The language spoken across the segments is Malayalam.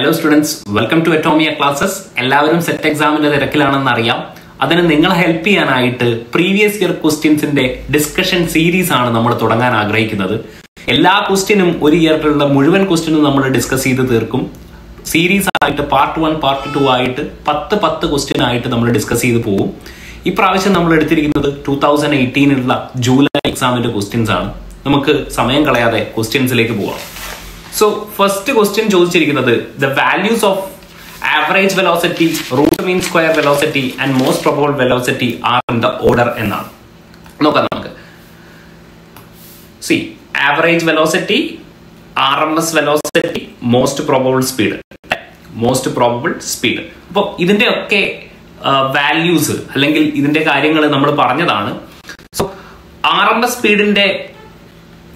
Hello students, welcome to Atomia classes. എല്ലാവരും സെറ്റ് എക്സാമിന്റെ തിരക്കിലാണെന്ന് അറിയാം. അതിന് നിങ്ങളെ ഹെൽപ്പ് ചെയ്യാനായിട്ട് പ്രീവിയസ് ഇയർ ക്വസ്റ്റ്യൻസിന്റെ ഡിസ്കഷൻ സീരീസ് ആണ് നമ്മൾ തുടങ്ങാൻ ആഗ്രഹിക്കുന്നത്. എല്ലാ ക്വസ്റ്റ്യനും ഒരു ഇയറിലുള്ള മുഴുവൻ ക്വസ്റ്റ്യനും നമ്മൾ ഡിസ്കസ് ചെയ്ത് തീർക്കും. സീരീസ് ആയിട്ട് പാർട്ട് 1, പാർട്ട് 2 ആയിട്ട് 10 ക്വസ്റ്റ്യൻ ആയിട്ട് നമ്മൾ ഡിസ്കസ് ചെയ്ത് പോകും. ഇപ്രാവശ്യം നമ്മൾ എടുത്തിരിക്കുന്നത് 2018 ജൂലൈ എക്സാമിന്റെ ക്വസ്റ്റ്യൻസ് ആണ്. നമുക്ക് സമയം കളയാതെ ക്വസ്റ്റ്യൻസിലേക്ക് പോവാം. So first question ചോദിച്ചിരിക്കുന്നത് the values of average velocity, root mean square velocity and most probable velocity are in the order എന്നാണ്. നോക്കാം നമുക്ക്. See, average velocity, RMS velocity, most probable speed. Most probable speed. അപ്പോൾ ഇതിന്റെ ഒക്കെ വാല്യൂസ് അല്ലെങ്കിൽ ഇതിന്റെ കാര്യങ്ങൾ നമ്മൾ പറഞ്ഞതാണ്. സോ RMS സ്പീഡിന്റെ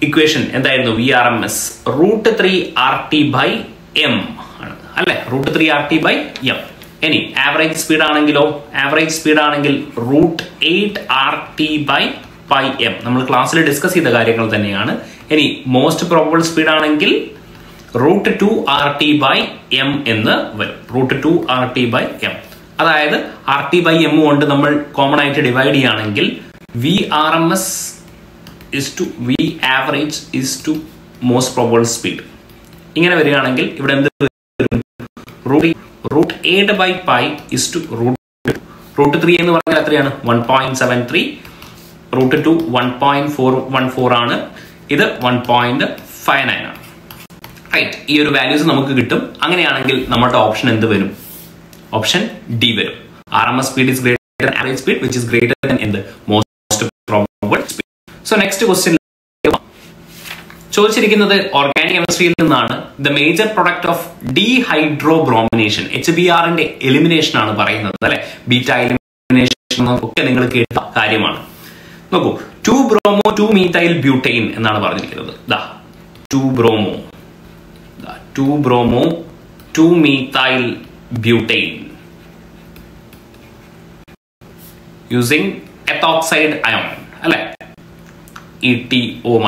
ഇക്വേഷൻ എന്തായിരുന്നു? VRMS √3RT/m ആണ് അല്ലെ? √3RT/m. ഇനി ആവറേജ് സ്പീഡ് ആണെങ്കിലോ? ആവറേജ് സ്പീഡ് ആണെങ്കിൽ √8RT/m. നമ്മൾ ക്ലാസ്സിൽ ഡിസ്കസ് ചെയ്ത കാര്യങ്ങൾ തന്നെയാണ്. ഇനി മോസ്റ്റ് പ്രോബബിൾ സ്പീഡ് ആണെങ്കിൽ √2RT/m എന്ന് വരും. √2RT/m. അതായത് RT/m കൊണ്ട് നമ്മൾ കോമൺ ആയിട്ട് ഡിവൈഡ് ചെയ്യുകയാണെങ്കിൽ VRMS is to V average is to most probable speed. ഇങ്ങനെ വരികയാണെങ്കിൽ ഇവിടെ എന്ത് വരും? √8/pi is to √3 എന്ന് പറഞ്ഞാൽ എത്രയാണ്? 1.73. √2 1.414 ആണ്. ഇത് 1.59 ആണ്. റൈറ്റ്, ഈ ഒരു വാല്യൂസ് നമുക്ക് കിട്ടും. അങ്ങനെയാണെങ്കിൽ നമ്മുടെ ഓപ്ഷൻ എന്ത് വരും? ഓപ്ഷൻ ഡി വരും. RMS speed is greater than average speed, which is greater than in the most probable speed. So next question ചോദിച്ചിരിക്കുന്നത് ഓർഗാനിക് കെമിസ്ട്രിയിൽ നിന്നാണ്. The major product of dehydrobromination, HBr elimination ആണ് പറയുന്നത് അല്ലെ? ബീറ്റ എലിമിനേഷൻ ഒക്കെ നിങ്ങൾ കേട്ട കാര്യമാണ്. നോക്കൂ, 2-bromo 2-methyl butane എന്നാണ് പറഞ്ഞിരിക്കുന്നത്. 2-bromo 2-methyl butane using ethoxide ion അല്ലെ? ETO-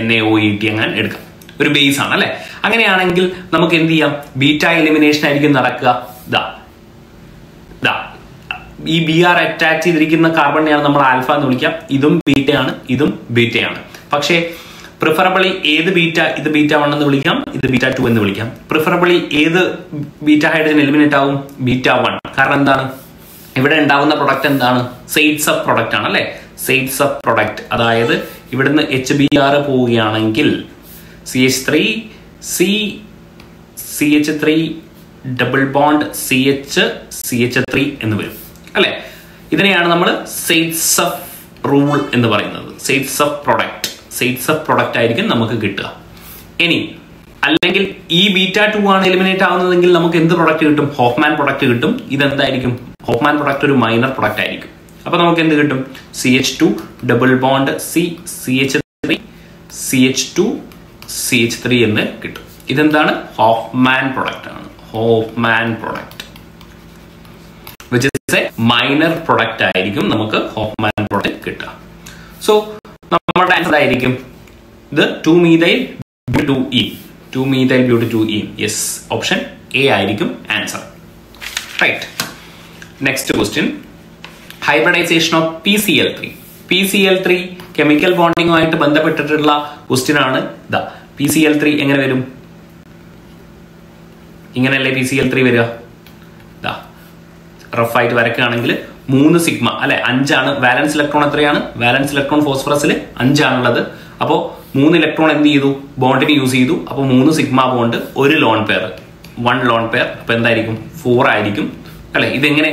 NaOET അങ്ങനെ എടുക്കാം. ഒരു ബേസ് ആണ് അല്ലെ? അങ്ങനെയാണെങ്കിൽ നമുക്ക് എന്ത് ചെയ്യാം? ബീറ്റ എലിമിനേഷൻ ആയിരിക്കും നടക്കുക. ഈ BR അറ്റാച്ച് ചെയ്തിരിക്കുന്ന കാർബണിനെയാണ് നമ്മൾ ആൽഫ എന്ന് വിളിക്കാം. ഇതും ബീറ്റയാണ്, ഇതും ബീറ്റയാണ്. പക്ഷേ പ്രിഫറബിളി ഏത് ബീറ്റ? ഇത് β1 എന്ന് വിളിക്കാം, ഇത് β2 എന്ന് വിളിക്കാം. പ്രിഫറബിളി ഏത് ബീറ്റ ഹൈഡ്രജൻ എലിമിനേറ്റ് ആവും? β1. കാരണം എന്താണ്? ഇവിടെ ഉണ്ടാവുന്ന പ്രൊഡക്റ്റ് എന്താണ്? സൈഡ് സബ് പ്രൊഡക്റ്റ് ആണ് അല്ലെ? Side sub product. അതായത് ഇവിടുന്ന് HBr പോവുകയാണെങ്കിൽ CH3 CH3 double bond CH3 എന്ന് വരും അല്ലെ? ഇതിനെയാണ് നമ്മൾ സൈഡ് സബ് റൂൾ എന്ന് പറയുന്നത്. സൈഡ് സബ് പ്രൊഡക്റ്റ് ആയിരിക്കും നമുക്ക് കിട്ടുക. ഇനി അല്ലെങ്കിൽ ഈ β2 ആണ് എലിമിനേറ്റ് ആവുന്നതെങ്കിൽ നമുക്ക് എന്ത് പ്രൊഡക്റ്റ് കിട്ടും? ഹോഫ്മാൻ പ്രൊഡക്റ്റ് കിട്ടും. ഇതെന്തായിരിക്കും? ഹോഫ്മാൻ പ്രൊഡക്റ്റ് ഒരു മൈനർ പ്രൊഡക്റ്റ് ആയിരിക്കും. അപ്പൊ നമുക്ക് എന്ത് കിട്ടും? CH2 ഡബിൾ ബോണ്ട് CH3 എന്ന് കിട്ടും. ഇതെന്താണ്? ഹോഫ്മാൻ പ്രൊഡക്റ്റ് ആണ്. Hofmann product which is a minor product ആയിരിക്കും നമുക്ക് ഹോഫ്മാൻ പ്രൊഡക്റ്റ് കിട്ടുക. സോ നമ്മുടെ ആൻസർ ആയിരിക്കും ഇത് 2-methyl butadiene. Yes, option A ആയിരിക്കും answer. Right, next question. Hybridisation of PCl3 chemical ബോണ്ടിങ്ങുമായിട്ട് ബന്ധപ്പെട്ടിട്ടുള്ള ക്വസ്റ്റ്യൻ ആണ്. PCl3 എങ്ങനെ വരും? ഇങ്ങനെയല്ലേ PCl3 വരിക? റഫായിട്ട് വരക്കുകയാണെങ്കിൽ 3 സിഗ്മ അല്ലെ? 5 ആണ് വാലൻസ് ഇലക്ട്രോൺ. എത്രയാണ് വാലൻസ് ഇലക്ട്രോൺ? ഫോസ്ഫറസിൽ 5 ആണുള്ളത്. അപ്പോൾ 3 ഇലക്ട്രോൺ എന്ത് ചെയ്തു? ബോണ്ടിന് യൂസ് ചെയ്തു. അപ്പോൾ 3 sigma bond, 1 lone pair, 1 lone pair. അപ്പൊ എന്തായിരിക്കും? 4 ആയിരിക്കും അല്ലെ? ഇതെങ്ങനെ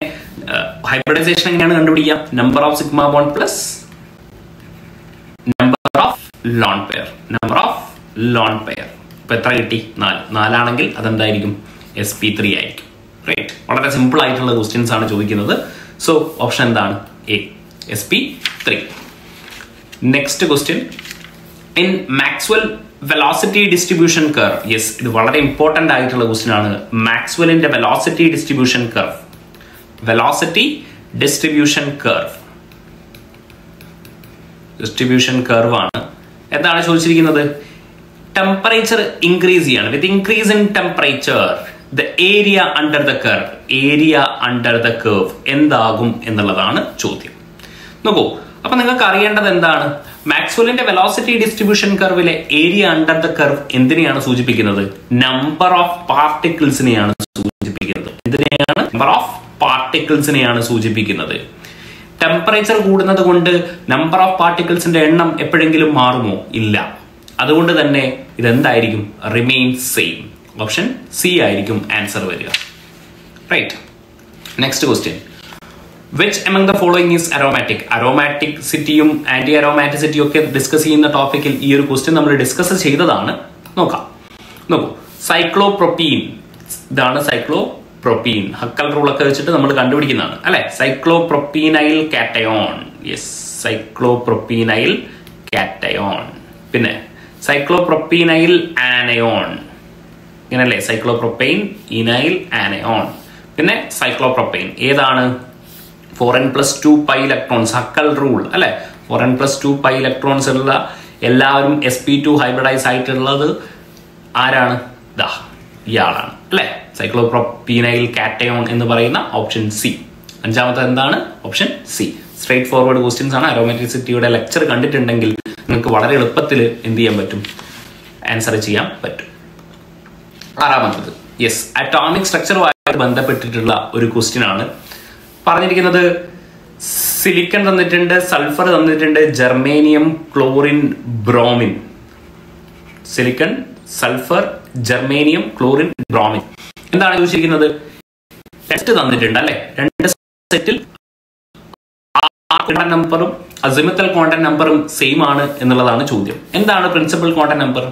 ഹൈബ്രിഡൈസേഷൻ എങ്ങനെയാണ് കണ്ടുപിടിക്കുക? Number of sigma bond plus number of lone pair. ഇപ്പൊ എത്ര കിട്ടി? 4 ആണെങ്കിൽ അതെന്തായിരിക്കും? sp3 ആയിരിക്കും. റൈറ്റ്, വളരെ സിമ്പിൾ ആയിട്ടുള്ള ക്വസ്റ്റ്യൻസ് ആണ് ചോദിക്കുന്നത്. സോ ഓപ്ഷൻ എന്താണ്? A, sp3. Next question. In Maxwell velocity distribution curve. Yes, ഇത് വളരെ ഇമ്പോർട്ടന്റ് ആയിട്ടുള്ള ക്വസ്റ്റ്യൻ ആണ്. മാക്സ്വെലിന്റെ വെലോസിറ്റി ഡിസ്ട്രിബ്യൂഷൻ കർവ് ആണ്. എന്താണ് ചോദിച്ചിരിക്കുന്നത്? ടെമ്പറേച്ചർ ഇൻക്രീസ് ചെയ്യാണ്. With increase in temperature the area under the curve. Area under the curve എന്താകും എന്നുള്ളതാണ് ചോദ്യം. നോക്കൂ, അപ്പൊ നിങ്ങൾക്ക് അറിയേണ്ടത് എന്താണ്? മാക്സ്വെല്ലിന്റെ വെലോസിറ്റി ഡിസ്ട്രിബ്യൂഷൻ കർവിലെ ഏരിയ അണ്ടർ ദ കർവ് എന്തിനെയാണ് സൂചിപ്പിക്കുന്നത്? നമ്പർ ഓഫ് പാർട്ടിക്കിൾസിനെയാണ് സൂചിപ്പിക്കുന്നത്. എന്തിനെയാണ്? നമ്പർ ഓഫ് പാർട്ടിക്കിൾസിനെയാണ് സൂചിപ്പിക്കുന്നത്. ടെമ്പറേച്ചർ കൂടുന്നത് കൊണ്ട് നമ്പർ ഓഫ് പാർട്ടിക്കിൾസിന്റെ എണ്ണം എപ്പോഴെങ്കിലും മാറുമോ? ഇല്ല. അതുകൊണ്ട് തന്നെ ഇതെന്തായിരിക്കും? Remain same. ഓപ്ഷൻ സി ആയിരിക്കും ആൻസർ വരിക. Right. Next question. Which among the following is aromatic? അരോമാറ്റിസിറ്റിയും ആന്റി അരോമാറ്റിസിറ്റിയും ഒക്കെ ഡിസ്കസ് ചെയ്യുന്ന ടോപ്പിക്കിൽ ഈ ഒരു ക്വസ്റ്റ്യൻ നമ്മൾ ഡിസ്കസ് ചെയ്തതാണ്. നോക്കൂ, സൈക്ലോപ്രോപ്പീൻ. ഇതാണ് സൈക്ലോപ്രോപ്പീൻ. ഹക്കൽ റൂൾ ഒക്കെ വെച്ചിട്ട് നമ്മൾ കണ്ടുപിടിക്കുന്നതാണ് അല്ലെ. Cyclopropenyl cation. Yes, cyclopropenyl cation. പിന്നെ സൈക്ലോപ്രോപ്പീനൈൽ ആനയോൺ. ഇങ്ങനല്ലേ? സൈക്ലോപ്രോപ്പൈൻ, ഇനൈൽ, ആനയോൺ. പിന്നെ സൈക്ലോപ്രോപ്പൈൻ ഏതാണ്? 4n+2 pi electrons. Hückel rule അല്ലെ. 4n+2 പൈ ഇലക്ട്രോൺസ് ഉള്ള എല്ലാവരും sp2 ഹൈബ്രിഡൈസ് ആയിട്ടുള്ളത് ആരാണ്? ഇയാളാണ് അല്ലെ. സൈക്ലോപ്രോപ്പീനൈൽ കാറ്റയോൺ എന്ന് പറയുന്ന ഓപ്ഷൻ സി. അഞ്ചാമത്തെ എന്താണ്? Option C. Straight forward questions ആണ്. അരോമാറ്റിസിറ്റിയുടെ ലെക്ചർ കണ്ടിട്ടുണ്ടെങ്കിൽ നിങ്ങൾക്ക് വളരെ എളുപ്പത്തിൽ എന്ത് ചെയ്യാൻ പറ്റും? ആൻസർ ചെയ്യാൻ പറ്റും. ആറാമത്തത്, യെസ്, അറ്റോമിക് സ്ട്രക്ചറുമായി ബന്ധപ്പെട്ടിട്ടുള്ള ഒരു ക്വസ്റ്റ്യൻ ആണ്. പറഞ്ഞിരിക്കുന്നത് സിലിക്കൺ തന്നിട്ടുണ്ട്, സൾഫർ തന്നിട്ടുണ്ട്, germanium, chlorine, bromine. Silicon, sulphur, germanium, chlorine, bromine. എന്താണ് ചോദിച്ചിരിക്കുന്നത്? ടെസ്റ്റ് തന്നിട്ടുണ്ട് അല്ലെ. രണ്ട് സെറ്റിൽ ക്വാണ്ടം നമ്പറും അസിമുത്തൽ ക്വാണ്ടം നമ്പറും സെയിം ആണ് എന്നുള്ളതാണ് ചോദ്യം. എന്താണ് പ്രിൻസിപ്പൽ ക്വാണ്ടം നമ്പർ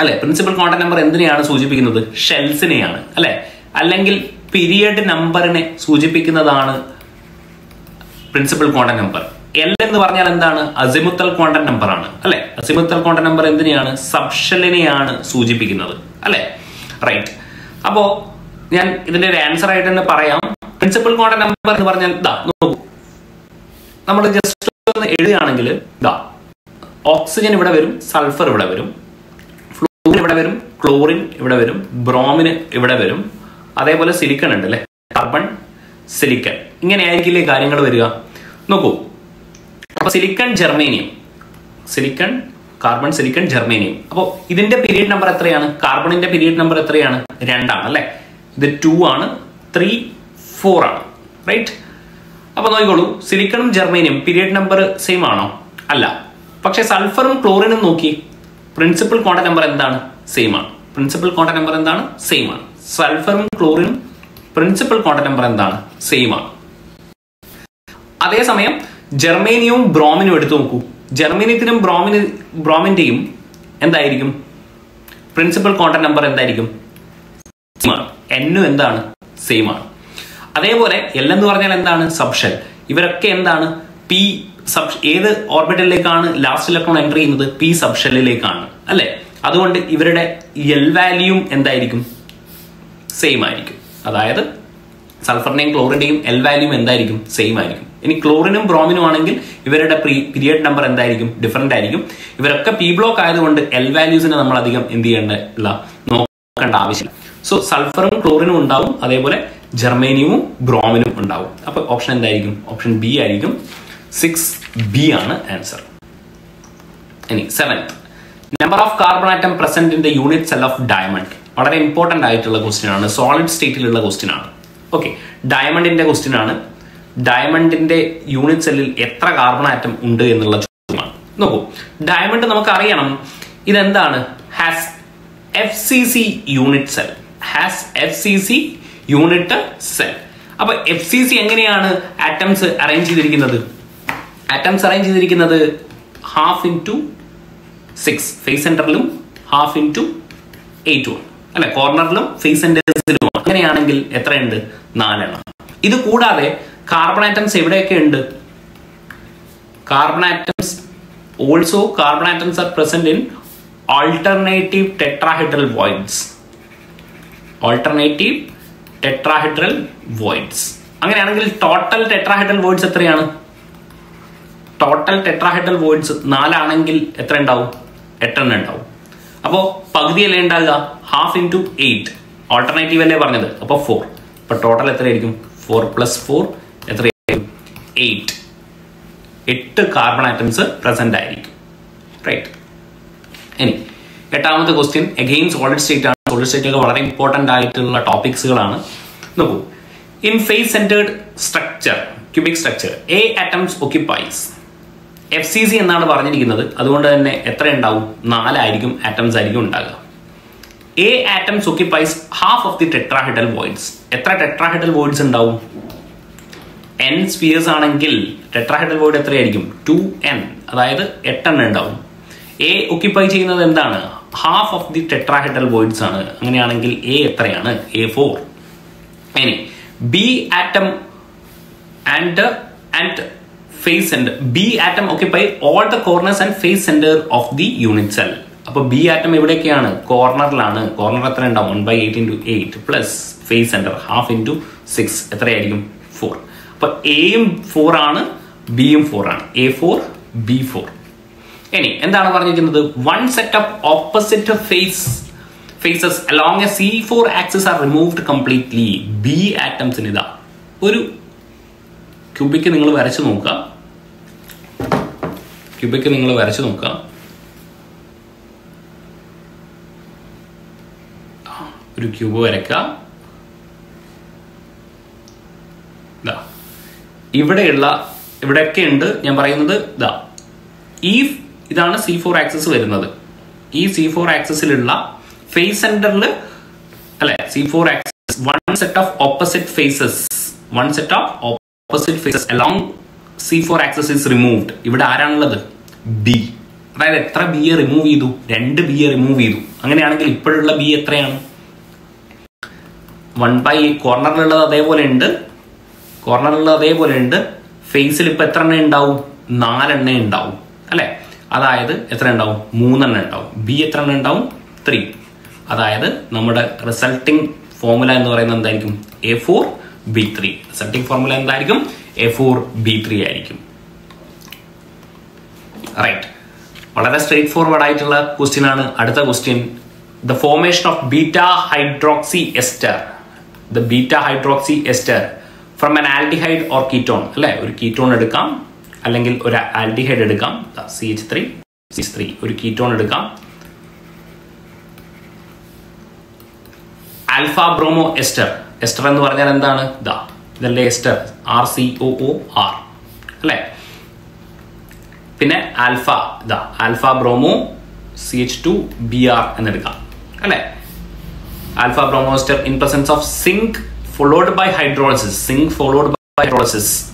അല്ലെ? പ്രിൻസിപ്പൽ ക്വാണ്ടം നമ്പർ എന്തിനെയാണ് സൂചിപ്പിക്കുന്നത്? ഷെൽസിനെയാണ് അല്ലെ. അല്ലെങ്കിൽ പീരിയഡ് നമ്പറിനെ സൂചിപ്പിക്കുന്നതാണ് പ്രിൻസിപ്പൽ ക്വാണ്ടം നമ്പർ. എൽ എന്ന് പറഞ്ഞാൽ എന്താണ്? അസിമുത്തൽ ക്വാണ്ടം നമ്പർ ആണ് അല്ലെ. അസിമുത്തൽ ക്വാണ്ടം നമ്പർ എന്തിനെയാണ്? സബ്ഷെല്ലിനെയാണ് സൂചിപ്പിക്കുന്നത് അല്ലെ. റൈറ്റ്. അപ്പോ ഞാൻ ഇതിന്റെ ഒരു ആൻസർ ആയിട്ട് തന്നെ പറയാം. പ്രിൻസിപ്പൽ ക്വാണ്ടം നമ്പർ എന്ന് പറഞ്ഞാൽ നോക്കൂ, നമ്മൾ ജസ്റ്റ് ഒന്ന് എഴുതുകയാണെങ്കിൽ ഓക്സിജൻ ഇവിടെ വരും, സൾഫർ ഇവിടെ വരും, ഫ്ലൂറിൻ ഇവിടെ വരും, ക്ലോറിൻ ഇവിടെ വരും, ബ്രോമിന് ഇവിടെ വരും, അതേപോലെ സിലിക്കൺ ഉണ്ട് അല്ലെ. കാർബൺ, സിലിക്കൺ, ഇങ്ങനെയായിരിക്കില്ലേ കാര്യങ്ങൾ വരിക. നോക്കൂ, അപ്പൊ silicon, germanium, silicon, carbon, silicon, germanium. അപ്പോൾ ഇതിന്റെ പീരീഡ് നമ്പർ എത്രയാണ്? കാർബണിന്റെ പീരീഡ് നമ്പർ എത്രയാണ്? 2 ആണ് അല്ലെ. ഇത് 2 ആണ്, 3, 4 ആണ്. റൈറ്റ്. അപ്പൊ നോക്കിക്കോളൂ, സിലിക്കണും ജർമേനിയം പീരീഡ് നമ്പർ സെയിം ആണോ? അല്ല. പക്ഷെ സൾഫറും ക്ലോറിനും നോക്കി, പ്രിൻസിപ്പൽ ക്വാണ്ടം നമ്പർ എന്താണ്? സെയിം ആണ്. പ്രിൻസിപ്പൽ ക്വാണ്ടം നമ്പർ എന്താണ്? സെയിം ആണ്. സൾഫറും ക്ലോറിനും പ്രിൻസിപ്പൽ ക്വാണ്ടം നമ്പർ എന്താണ്? സെയിം ആണ്. അതേസമയം ജർമേനിയവും ബ്രോമിനും എടുത്തു നോക്കൂ. ജർമേനിയത്തിനും ബ്രോമിന്റെയും എന്തായിരിക്കും? പ്രിൻസിപ്പൽ ക്വാണ്ടം നമ്പർ എന്തായിരിക്കും? സെയിം ആണ്. എന്നും എന്താണ്? സെയിം ആണ്. അതേപോലെ എൽ എന്ന് പറഞ്ഞാൽ എന്താണ്? സബ്ഷെൽ. ഇവരൊക്കെ എന്താണ്? P sub. ഏത് ഓർബിറ്റലിലേക്കാണ് ലാസ്റ്റ് ഇലക്ട്രോൺ എൻ്റർ ചെയ്യുന്നത്? പി സബ്ഷെല്ലിലേക്കാണ് അല്ലെ. അതുകൊണ്ട് ഇവരുടെ എൽ വാല്യൂം എന്തായിരിക്കും? സെയിം ആയിരിക്കും. അതായത് സൾഫറിന്റെയും ക്ലോറിന്റെയും എൽ വാല്യൂം എന്തായിരിക്കും? സെയിം ആയിരിക്കും. ഇനി ക്ലോറിനും ബ്രോമിനും ആണെങ്കിൽ ഇവരുടെ പീരിയഡ് നമ്പർ എന്തായിരിക്കും? ഡിഫറെന്റ് ആയിരിക്കും. ഇവരൊക്കെ പി ബ്ലോക്ക് ആയതുകൊണ്ട് എൽ വാല്യൂസിനെ നമ്മൾ അധികം എന്ത് ചെയ്യേണ്ട നോക്കേണ്ട ആവശ്യമില്ല. സോ സൾഫറും ക്ലോറിനും ഉണ്ടാവും, അതേപോലെ ജർമേനിയവും ബ്രോമിനും ഉണ്ടാവും. അപ്പൊ ഓപ്ഷൻ എന്തായിരിക്കും? ഓപ്ഷൻ ബി ആയിരിക്കും. 6B ആണ് ആൻസർ. ഇനി 7th, number of carbon atom present in the unit cell of diamond. വളരെ ഇമ്പോർട്ടന്റ് ആയിട്ടുള്ള ക്വസ്റ്റ്യൻ ആണ്. സോളിഡ് സ്റ്റേറ്റിലുള്ള ക്വസ്റ്റ്യൻ ആണ്. ഓക്കെ, ഡയമണ്ടിന്റെ ക്വസ്റ്റ്യൻ ആണ്. ഡയമണ്ടിന്റെ യൂണിറ്റ് സെല്ലിൽ എത്ര കാർബൺ ആറ്റം ഉണ്ട് എന്നുള്ള ചോദ്യമാണ്. നോക്കൂ, ഡയമണ്ട് നമുക്ക് അറിയണം ഇതെന്താണ്? Has FCC unit cell. Has FCC unit cell. അപ്പൊ FCC എങ്ങനെയാണ് ആറ്റംസ് അറേഞ്ച് ചെയ്തിരിക്കുന്നത്? ആറ്റംസ് അറേഞ്ച് ചെയ്തിരിക്കുന്നത് 1/2 × 6. ഫേസ് സെന്ററിലും 1/2 × 8 അല്ലെ. കോർണറിലും ഫേസ് സെന്റേഴ്സിലും. അങ്ങനെയാണെങ്കിൽ എത്രയുണ്ട്? 4 എണ്ണം. ഇത് കൂടാതെ കാർബൺ ആറ്റംസ് എവിടെയൊക്കെ ഉണ്ട്? Carbon atoms also carbon atoms are present in alternative tetrahedral voids. Alternative tetrahedral voids. അങ്ങനെയാണെങ്കിൽ ടോട്ടൽ ടെട്രാഹെഡ്രൽ വോയിഡ്സ് എത്രയാണ്? ടോട്ടൽ ടെട്രാഹെഡ്രൽ വോയിഡ്സ് 4 ആണെങ്കിൽ എത്ര ഉണ്ടാവും? 8 എണ്ണം ഉണ്ടാവും. അപ്പോൾ പകുതിയല്ലേ ഉണ്ടാകുക? 1/2 × 8. ഓൾട്ടർനേറ്റീവ് അല്ലേ പറഞ്ഞത്, അപ്പോൾ 4. അപ്പോൾ ടോട്ടൽ എത്രയായിരിക്കും? 4 + 4 എത്രയായിരിക്കും? 8. 8 കാർബൺ ആറ്റംസ് പ്രസന്റ് ആയിരിക്കും. റൈറ്റ്. ഇനി 8ാമത്തെ ക്വസ്റ്റ്യൻ അഗെയിൻ സോളിഡ് സ്റ്റേറ്റ് ആണ്. സോളിഡ് സ്റ്റേറ്റ് ഒക്കെ വളരെ ഇമ്പോർട്ടന്റ് ആയിട്ടുള്ള ടോപ്പിക്സുകളാണ്. നോക്കൂ, in phase centred structure, cubic structure, A atoms occupies, FCC എന്നാണ് പറഞ്ഞിരിക്കുന്നത്. അതുകൊണ്ട് തന്നെ എത്ര ഉണ്ടാവും? 4 ആയിരിക്കും ആറ്റംസ് ആയിരിക്കും ഉണ്ടാകുക. A atoms occupies half of the tetrahedral voids. എത്ര ടെട്രാഹെഡ്രൽ വോയിഡ്സ് ഉണ്ടാവും? n സ്ഫിയേഴ്സ് ആണെങ്കിൽ ടെട്രാഹെഡ്രൽ വോയിഡ് എത്രയായിരിക്കും? 2n, അതായത് 8 എണ്ണം ഉണ്ടാവും. A ഒക്യുപ്പൈ ചെയ്യുന്നത് എന്താണ്? Half of the tetrahedral voids ആണ്. അങ്ങനെയാണെങ്കിൽ A എത്രയാണ്? A4. ഇനി B atom and face center. B atom occupy all the corners and face center of the unit cell. അപ്പോൾ B atom എവിടെയൊക്കെയാണ്? കോർണറിലാണ്. കോർണർ എത്ര ഉണ്ടാവും? 1/8 × 8 പ്ലസ് ഫേസ് സെന്റർ ഹാഫ് × 6 എത്രയായിരിക്കും? 4. അപ്പോൾ Aയും 4 ആണ്, Bയും 4 ആണ്. A4 B4. ഇനി എന്താണ് പറഞ്ഞിരിക്കുന്നത്? One set of opposite faces along a C4 axis are removed completely. B ആറ്റംസിന് ഇതാ ഒരു ക്യൂബിക്ക് നിങ്ങൾ വരച്ചു നോക്കുക. ഒരു ക്യൂബ് വരയ്ക്കുക. ഇവിടെയൊക്കെ ഉണ്ട്. ഞാൻ പറയുന്നത് ഇതാണ് C4 ആക്സിസ് വരുന്നത്. ഈ C4 ആക്സിസിലുള്ള ഫേസ് സെന്ററിൽ അല്ലെ C4 axis one set of opposite faces along C4 axis is removed. ഇവിടെ ആരാണുള്ളത്? B. അതായത് എത്ര B റിമൂവ് ചെയ്തു? 2 B റിമൂവ് ചെയ്തു. അങ്ങനെയാണെങ്കിൽ ഇപ്പോഴുള്ള B എത്രയാണ്? 1/8. കോർണറിലുള്ളത് അതേപോലെ ഉണ്ട്. ഫേസിൽ ഇപ്പൊ എത്ര എണ്ണ ഉണ്ടാവും? 4 എണ്ണ ഉണ്ടാവും അല്ലെ. അതായത് എത്ര ഉണ്ടാവും? 3 എണ്ണ ഉണ്ടാവും. B എത്ര എണ്ണ ഉണ്ടാവും? 3. അതായത് നമ്മുടെ റിസൾട്ടിംഗ് ഫോർമുല എന്ന് പറയുന്നത് എന്തായിരിക്കും? A4 B3. റിസൾട്ടിംഗ് ഫോർമുല എന്തായിരിക്കും? A4 B3 ആയിരിക്കും. റൈറ്റ്. വളരെ സ്ട്രേറ്റ് ഫോർവേഡ് ആയിട്ടുള്ള ക്വസ്റ്റ്യൻ ആണ്. അടുത്ത question, the formation of beta hydroxy ester from an aldehyde or ketone അല്ലെ. ഒരു കീറ്റോൺ എടുക്കാം അല്ലെങ്കിൽ ഒരു ആൽഡിഹൈഡ് എടുക്കാം. CH3 ഒരു കീറ്റോൺ എടുക്കാം. ആൽഫ ബ്രോമോ എസ്റ്റർ എന്ന് പറഞ്ഞാൽ എന്താണ്? ഇതല്ലേ എസ്റ്റർ, RCOOR അല്ലെ. പിന്നെ ആൽഫ ബ്രോമോ CH2Br എന്നെടുക്കാം അല്ലെ. Alpha bromo ester in presence of zinc followed by hydrolysis.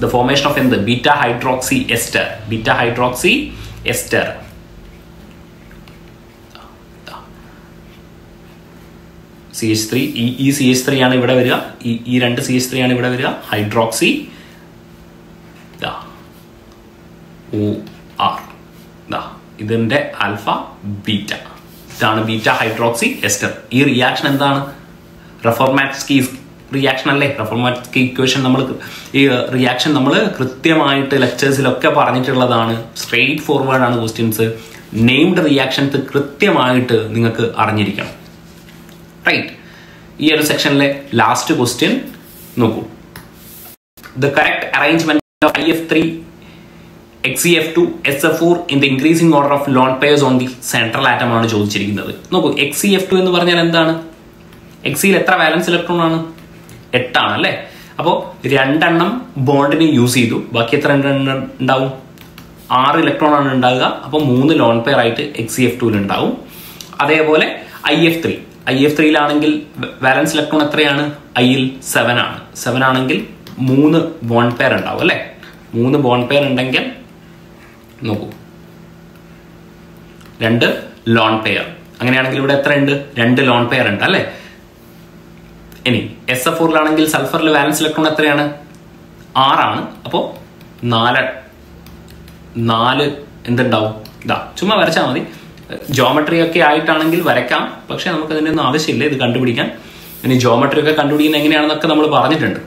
The formation of എന്ത്? Beta hydroxy ester. CH3 ഈ CH3 ആണ് ഇവിടെ വരിക. ഈ 2 CH3 ആണ് ഇവിടെ വരിക. Hydroxy OR. ഇതിന്റെ ആൽഫ ബീറ്റ. ഇതാണ് ബീറ്റാ ഹൈഡ്രോക്സി എസ്റ്റർ. ഈ റിയാക്ഷൻ എന്താണ്? റഫോർമാറ്റ്സ്കി റിയാക്ഷൻ അല്ലേ. റഫോർമാറ്റ്സ്കി ഇക്വേഷൻ ഈ റിയാക്ഷൻ നമ്മൾ കൃത്യമായിട്ട് ലെക്ചേഴ്സിലൊക്കെ പറഞ്ഞിട്ടുള്ളതാണ്. സ്ട്രെയിറ്റ് ഫോർവേഡ് ആണ് ക്വസ്റ്റ്യൻസ്. നെയിംഡ് റിയാക്ഷൻസ് കൃത്യമായിട്ട് നിങ്ങൾക്ക് അറിഞ്ഞിരിക്കണം. റൈറ്റ്. ഈ ഒരു സെക്ഷനിലെ ലാസ്റ്റ് ക്വസ്റ്റ്യൻ നോക്കൂ. The correct arrangement of IF3 XeF2 SF4 in the increasing order of lone pairs on the central atom ആണ് ചോദിച്ചിരിക്കുന്നത്. നോക്കൂ, XeF2 എന്ന് പറഞ്ഞാൽ എന്താണ്? Xയിൽ എത്ര വാലൻസ് ഇലക്ട്രോൺ ആണ്? 8 ആണ് അല്ലേ. അപ്പോൾ 2 എണ്ണം ബോണ്ടിന് യൂസ് ചെയ്തു. ബാക്കി എത്ര എണ്ണം ഉണ്ടാവും? 6 ഇലക്ട്രോൺ ആണ് ഉണ്ടാകുക. അപ്പോൾ 3 ലോൺ പെയർ ആയിട്ട് XeF2 ഉണ്ടാവും. അതേപോലെ IF3യിലാണെങ്കിൽ വാലൻസ് ഇലക്ട്രോൺ എത്രയാണ്? Iയിൽ 7 ആണ്. 7 ആണെങ്കിൽ 3 ബോണ്ട് പെയർ ഉണ്ടാവും അല്ലെ. 3 ബോണ്ട് പെയർ ഉണ്ടെങ്കിൽ നോക്കൂ, 2 ലോൺ പെയർ. അങ്ങനെയാണെങ്കിൽ ഇവിടെ എത്ര ഉണ്ട്? 2 ലോൺ പെയർ ഉണ്ട് അല്ലെ. ഇനി SF4ലാണെങ്കിൽ സൾഫറിൽ വാലൻസ് ഇലക്ട്രോൺ എത്രയാണ്? 6 ആണ്. അപ്പോൾ 4 എന്തുണ്ടാവും? ചുമ്മാ വരച്ചാൽ മതി. ജോമെട്രി ഒക്കെ ആയിട്ടാണെങ്കിൽ വരയ്ക്കാം, പക്ഷെ നമുക്ക് അതിൻ്റെ ഒന്നും ആവശ്യമില്ല ഇത് കണ്ടുപിടിക്കാൻ. ഇനി ജോമെട്രി ഒക്കെ കണ്ടുപിടിക്കുന്നത് എങ്ങനെയാണെന്നൊക്കെ നമ്മൾ പറഞ്ഞിട്ടുണ്ട്.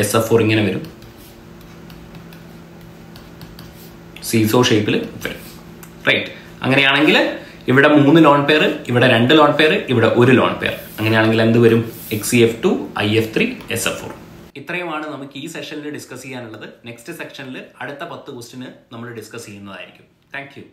SF4 ഇങ്ങനെ വരും, സീസോ ഷേപ്പിൽ വരും. റൈറ്റ്. അങ്ങനെയാണെങ്കിൽ ഇവിടെ 3 ലോൺ പെയർ, ഇവിടെ 2 ലോൺ പെയർ, ഇവിടെ 1 ലോൺ പെയർ. അങ്ങനെയാണെങ്കിൽ എന്ത് വരും? XCF2, IF3, SF4. ഇത്രയുമാണ് നമുക്ക് ഈ സെഷനിൽ ഡിസ്കസ് ചെയ്യാനുള്ളത്. നെക്സ്റ്റ് സെക്ഷനിൽ അടുത്ത 10 ക്വസ്റ്റിന് നമ്മൾ ഡിസ്കസ് ചെയ്യുന്നതായിരിക്കും. Thank you.